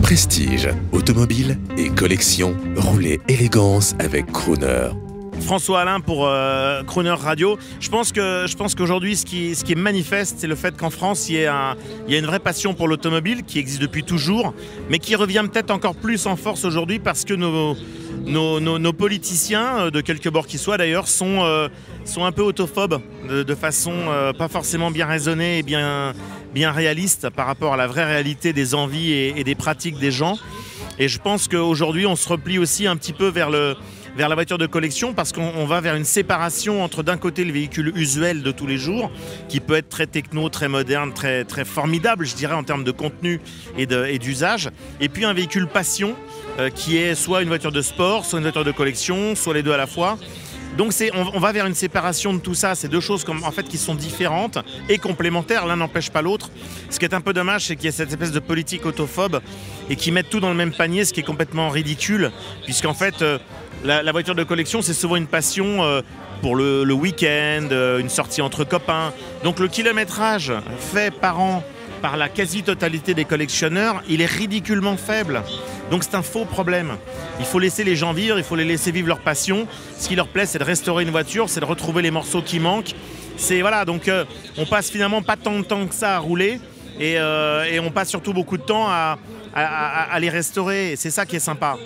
Prestige, automobile et collection, roulez élégance avec Crooner. François Alain pour Crooner Radio. Je pense qu'aujourd'hui, ce qui est manifeste, c'est le fait qu'en France, il y a une vraie passion pour l'automobile qui existe depuis toujours, mais qui revient peut-être encore plus en force aujourd'hui parce que nos politiciens, de quelque bord qu'ils soient d'ailleurs, sont un peu autophobes de façon pas forcément bien raisonnée et bien réaliste par rapport à la vraie réalité des envies et des pratiques des gens. Et je pense qu'aujourd'hui, on se replie aussi un petit peu vers la voiture de collection parce qu'on va vers une séparation entre d'un côté le véhicule usuel de tous les jours qui peut être très techno, très moderne, très, très formidable je dirais en termes de contenu et d'usage, et puis un véhicule passion qui est soit une voiture de sport, soit une voiture de collection, soit les deux à la fois. Donc on va vers une séparation de tout ça. C'est deux choses qui sont différentes et complémentaires. L'un n'empêche pas l'autre. Ce qui est un peu dommage, c'est qu'il y a cette espèce de politique autophobe et qui mettent tout dans le même panier, ce qui est complètement ridicule. Puisqu'en fait, la voiture de collection, c'est souvent une passion pour le week-end, une sortie entre copains. Donc le kilométrage fait par an par la quasi-totalité des collectionneurs, il est ridiculement faible. Donc c'est un faux problème. Il faut laisser les gens vivre, il faut les laisser vivre leur passion. Ce qui leur plaît, c'est de restaurer une voiture, c'est de retrouver les morceaux qui manquent. Donc on passe finalement pas tant de temps que ça à rouler et on passe surtout beaucoup de temps à les restaurer. Et c'est ça qui est sympa.